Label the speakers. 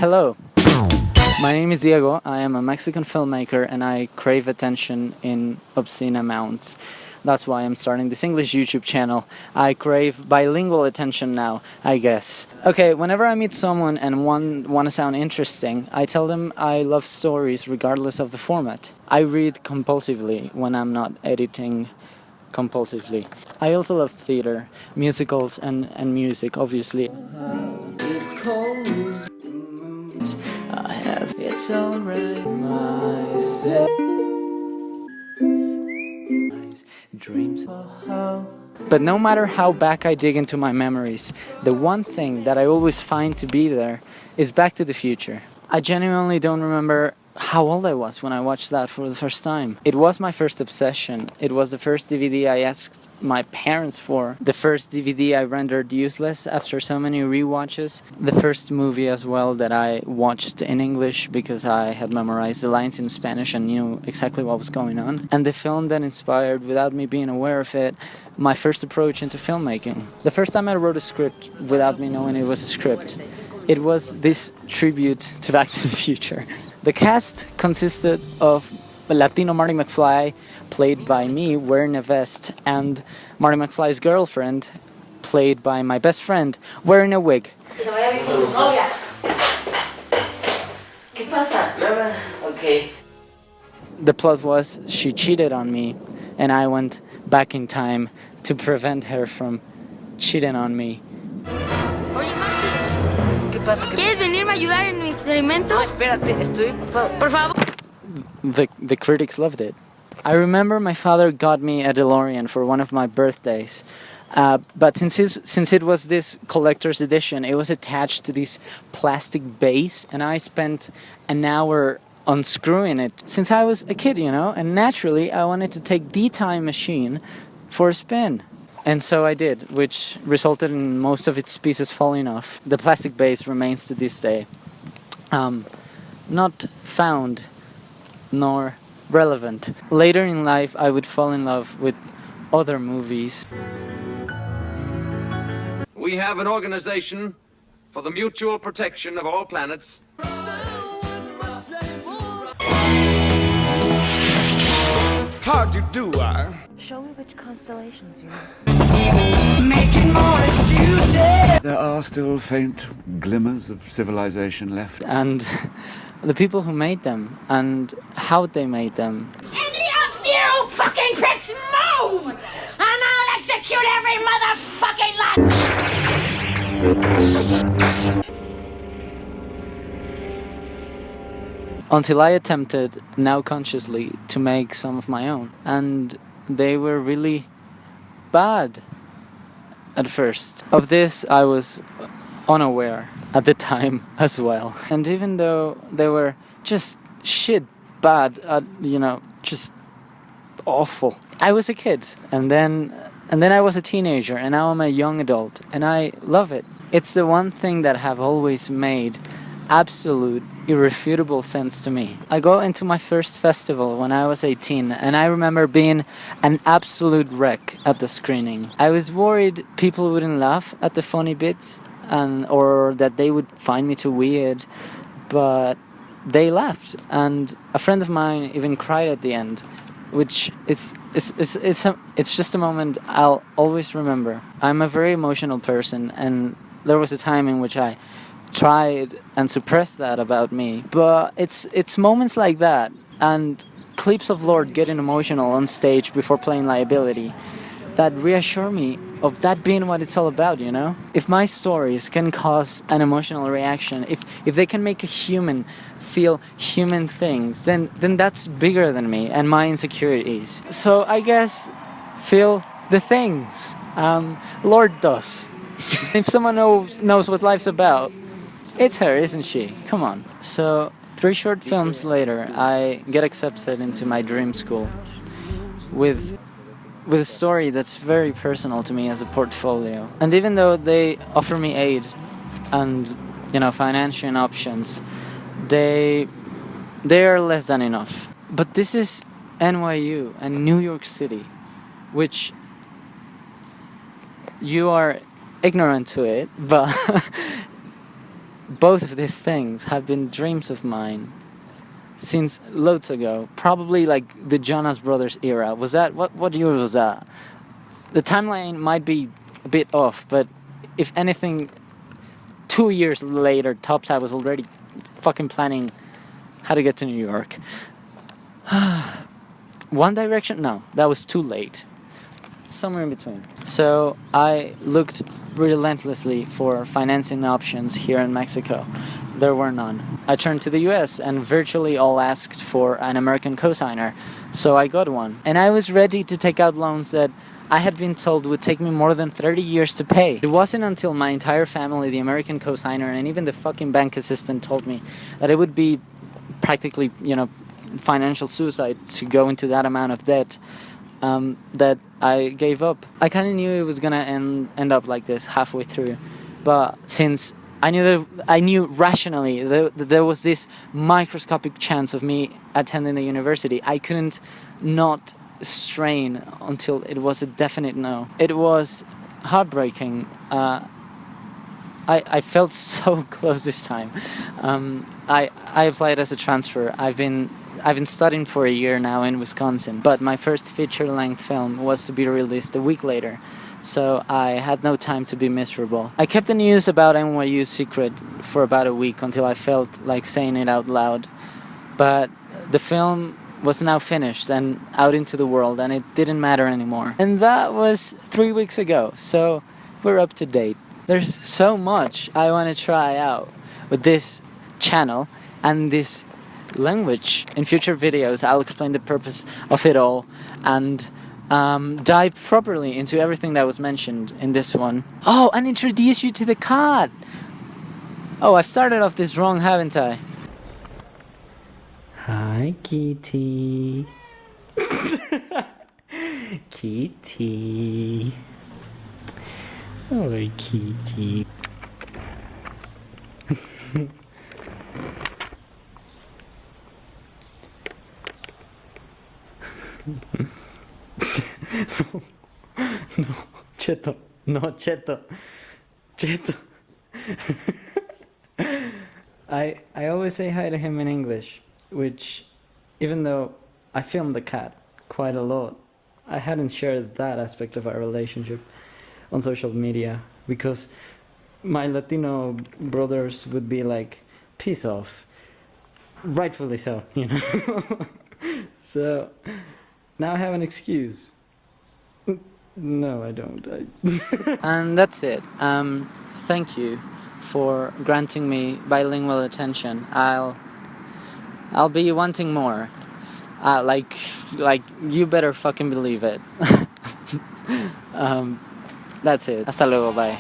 Speaker 1: Hello, my name is Diego. I am a Mexican filmmaker and I crave attention in obscene amounts. That's why I'm starting this English YouTube channel. I crave bilingual attention now, I guess. Okay, whenever I meet someone and want to sound interesting, I tell them I love stories regardless of the format. I read compulsively when I'm not editing compulsively. I also love theater, musicals and music, obviously. I have it's alright, my dreams. But no matter how back I dig into my memories, the one thing that I always find to be there is Back to the Future. I genuinely don't remember how old I was when I watched that for the first time. It was my first obsession. It was the first DVD I asked my parents for. The first DVD I rendered useless after so many rewatches. The first movie as well that I watched in English because I had memorized the lines in Spanish and knew exactly what was going on. And the film that inspired, without me being aware of it, my first approach into filmmaking. The first time I wrote a script without me knowing it was a script, it was this tribute to Back to the Future. The cast consisted of Latino Marty McFly, played by me, wearing a vest, and Marty McFly's girlfriend, played by my best friend, wearing a wig.
Speaker 2: Okay.
Speaker 1: The plot was she cheated on me, and I went back in time to prevent her from cheating on me.
Speaker 2: ¿Quieres venirme a ayudar en mi experimento? No, espérate, estoy ocupado. Por favor.
Speaker 1: The critics loved it. I remember my father got me a DeLorean for one of my birthdays. But since it was this collector's edition, it was attached to this plastic base, and I spent an hour unscrewing it since I was a kid, you know, and naturally I wanted to take the time machine for a spin. And so I did, which resulted in most of its pieces falling off. The plastic base remains to this day not found nor relevant. Later in life, I would fall in love with other movies.
Speaker 3: We have an organization for the mutual protection of all planets.
Speaker 4: How'd you do,
Speaker 5: Show me which constellations you know.
Speaker 4: Making more excuses.
Speaker 6: There are still faint glimmers of civilization left.
Speaker 1: And the people who made them, and how they made them.
Speaker 7: Any of you fucking pricks move! And I'll execute every motherfucking lot!
Speaker 1: Until I attempted, now consciously, to make some of my own. And they were really bad at first. Of this, I was unaware at the time as well. And even though they were just shit bad, just awful. I was a kid, and then I was a teenager, and now I'm a young adult, and I love it. It's the one thing that have always made absolute, irrefutable sense to me. I go into my first festival when I was 18, and I remember being an absolute wreck at the screening. I was worried people wouldn't laugh at the funny bits, or that they would find me too weird, but they laughed, and a friend of mine even cried at the end, which it's just a moment I'll always remember. I'm a very emotional person, and there was a time in which I tried and suppressed that about me, but it's moments like that and clips of Lord getting emotional on stage before playing Liability that reassure me of that being what it's all about, you know? If my stories can cause an emotional reaction, if they can make a human feel human things, then that's bigger than me and my insecurities. So I guess feel the things Lord does. If someone knows what life's about, it's her, isn't she? Come on. So 3 short films later, I get accepted into my dream school with a story that's very personal to me as a portfolio. And even though they offer me aid and, financial options, they are less than enough. But this is NYU and New York City, which you are ignorant to it, but both of these things have been dreams of mine since loads ago. Probably like the Jonas Brothers era. Was that what year was that? The timeline might be a bit off, but if anything, 2 years later, tops, I was already fucking planning how to get to New York. One Direction? No, that was too late. Somewhere in between. So I looked relentlessly for financing options here in Mexico. There were none. I turned to the US and virtually all asked for an American cosigner. So I got one. And I was ready to take out loans that I had been told would take me more than 30 years to pay. It wasn't until my entire family, the American cosigner, and even the fucking bank assistant told me that it would be practically, financial suicide to go into that amount of debt, that I gave up. I kind of knew it was gonna end up like this halfway through, but since I knew rationally that there was this microscopic chance of me attending the university, I couldn't not strain until it was a definite no. It was heartbreaking. I felt so close this time. I applied as a transfer. I've been studying for a year now in Wisconsin, but my first feature-length film was to be released a week later, so I had no time to be miserable. I kept the news about NYU secret for about a week until I felt like saying it out loud, but the film was now finished and out into the world, and it didn't matter anymore. And that was 3 weeks ago, so we're up to date. There's so much I want to try out with this channel and this language. In future videos, I'll explain the purpose of it all and dive properly into everything that was mentioned in this one. Oh, and introduce you to the cat. Oh, I've started off this wrong, haven't I? Hi, Kitty. Kitty. Oh, Kitty. No, Cheto. No, Cheto. Cheto. I always say hi to him in English, which, even though I filmed the cat quite a lot, I hadn't shared that aspect of our relationship on social media, because my Latino brothers would be like, peace off. Rightfully so, So, now I have an excuse. No, I don't. And that's it. Thank you for granting me bilingual attention. I'll be wanting more. Like you better fucking believe it. That's it. Hasta luego, bye.